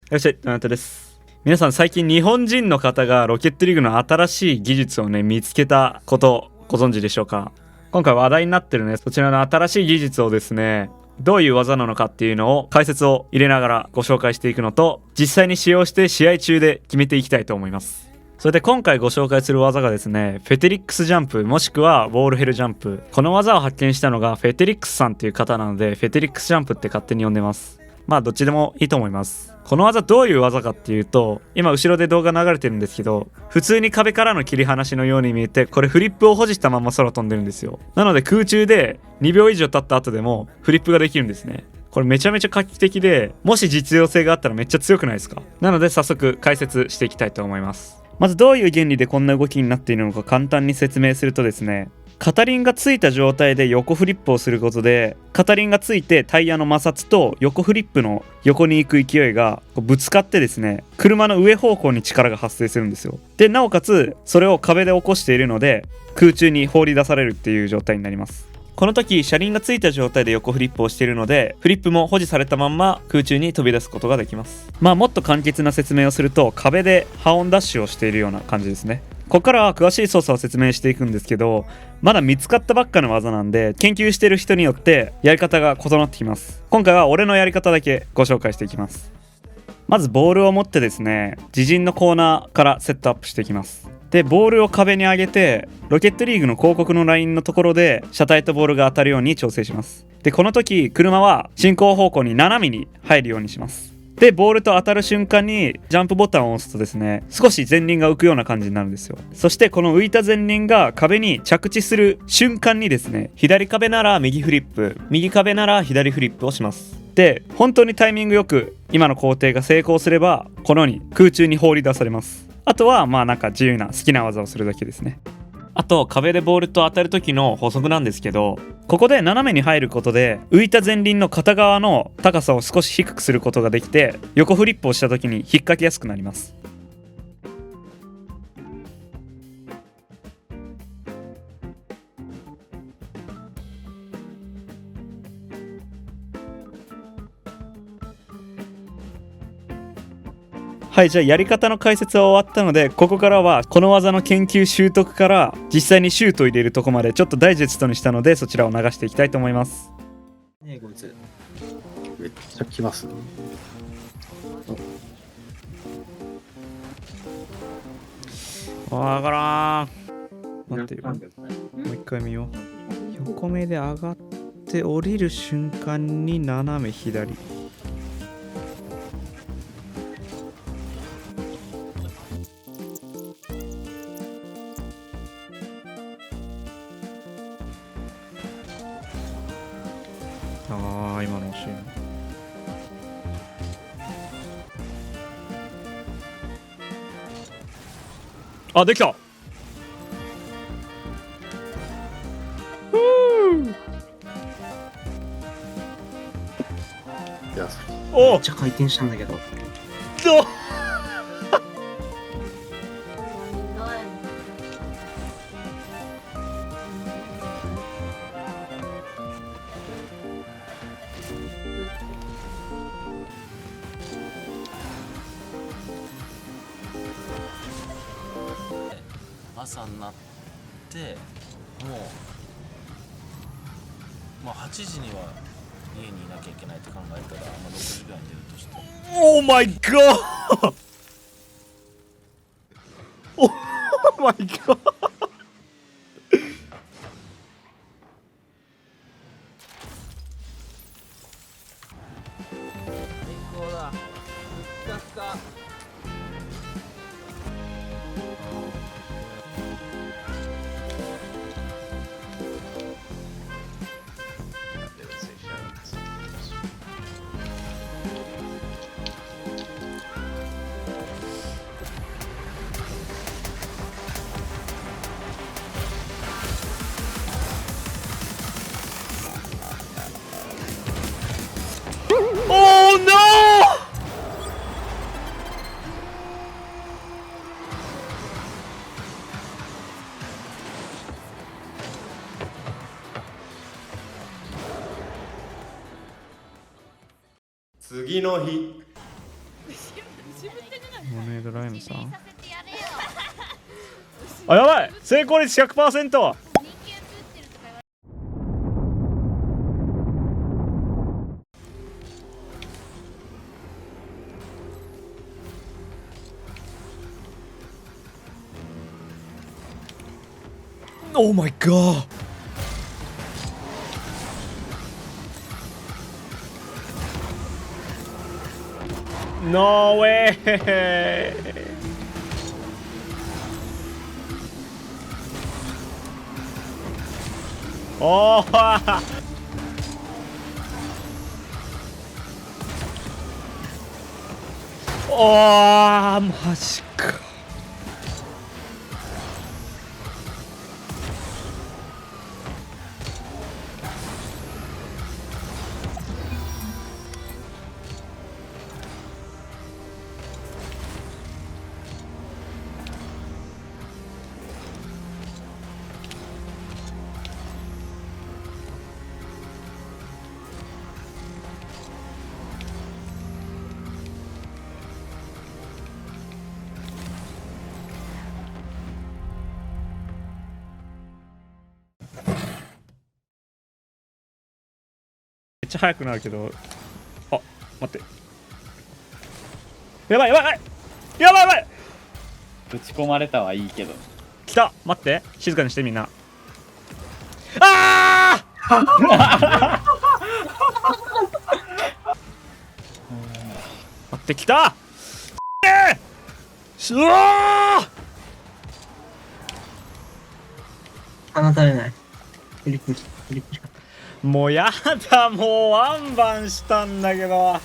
いらっしゃい、あなたです。皆さん最近日本人の方がロケットリーグの新しい技術をね見つけたことご存知でしょうか。今回話題になってるねそちらの新しい技術をですね、どういう技なのかっていうのを解説を入れながらご紹介していくのと、実際に使用して試合中で決めていきたいと思います。それで今回ご紹介する技がですね、フェテリックスジャンプもしくはウォールヘルジャンプ。この技を発見したのがフェテリックスさんっていう方なので、フェテリックスジャンプって勝手に呼んでます。まあどっちでもいいと思います。この技どういう技かっていうと、今後ろで動画流れてるんですけど、普通に壁からの切り離しのように見えて、これフリップを保持したまま空飛んでるんですよ。なので空中で2秒以上経った後でもフリップができるんですね。これめちゃめちゃ画期的で、もし実用性があったらめっちゃ強くないですか。なので早速解説していきたいと思います。まずどういう原理でこんな動きになっているのか簡単に説明するとですね、片輪がついた状態で横フリップをすることで、片輪がついてタイヤの摩擦と横フリップの横に行く勢いがぶつかってですね、車の上方向に力が発生するんですよ。でなおかつそれを壁で起こしているので、空中に放り出されるっていう状態になります。この時車輪がついた状態で横フリップをしているので、フリップも保持されたまんま空中に飛び出すことができます。まあもっと簡潔な説明をすると、壁でハオンダッシュをしているような感じですね。ここからは詳しい操作を説明していくんですけど、まだ見つかったばっかの技なんで、研究している人によってやり方が異なってきます。今回は俺のやり方だけご紹介していきます。まずボールを持ってですね、自陣のコーナーからセットアップしていきます。でボールを壁に上げて、ロケットリーグの広告のラインのところで車体とボールが当たるように調整します。でこの時車は進行方向に斜めに入るようにします。でボールと当たる瞬間にジャンプボタンを押すとですね、少し前輪が浮くような感じになるんですよ。そしてこの浮いた前輪が壁に着地する瞬間にですね、左壁なら右フリップ、右壁なら左フリップをします。で本当にタイミングよく今の工程が成功すれば、このように空中に放り出されます。あとはまあなんか自由な好きな技をするだけですね。あと壁でボールと当たる時の法則なんですけど、ここで斜めに入ることで浮いた前輪の片側の高さを少し低くすることができて、横フリップをした時に引っ掛けやすくなります。はい、じゃあやり方の解説は終わったので、ここからはこの技の研究習得から実際にシュートを入れるとこまでちょっとダイジェストにしたので、そちらを流していきたいと思います。ねえこいつめっちゃ来ますね。わからん。待ってよ、もう一回見よう。横目で上がって降りる瞬間に斜め左。今の惜しいな。できた。いやめっちゃ回転したんだけど。朝になってもう、8時には家にいなきゃいけないって考えたら、6時ぐらいに出るとして、オーマイガーオーマイガー最高だ。ふかふか。Oh no! 次の日。モネードライムさん。あ、やばい、成功率 100%。Oh my god! No way! おーおー、マジか。めっちゃ速くなるけど、あ、待って、やばいやばいやばいやばい、打ち込まれたはいいけど。来た、待って、静かにしてみんな。あー待って、来たうわ放たれない。フリップもうやだ、もうワンバンしたんだけど。うわっ、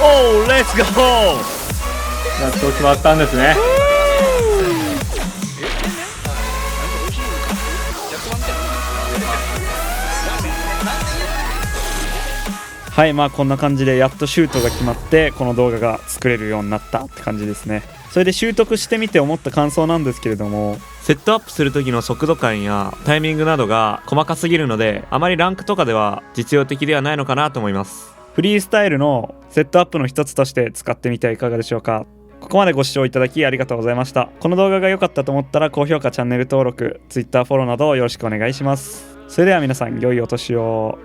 おー、レッツゴー。やっと決まったんですね。はい、まあこんな感じでやっとシュートが決まってこの動画が作れるようになったって感じですね。それで習得してみて思った感想なんですけれども、セットアップする時の速度感やタイミングなどが細かすぎるので、あまりランクとかでは実用的ではないのかなと思います。フリースタイルのセットアップの一つとして使ってみてはいかがでしょうか。ここまでご視聴いただきありがとうございました。この動画が良かったと思ったら高評価、チャンネル登録、Twitter フォローなどよろしくお願いします。それでは皆さん、良いお年を。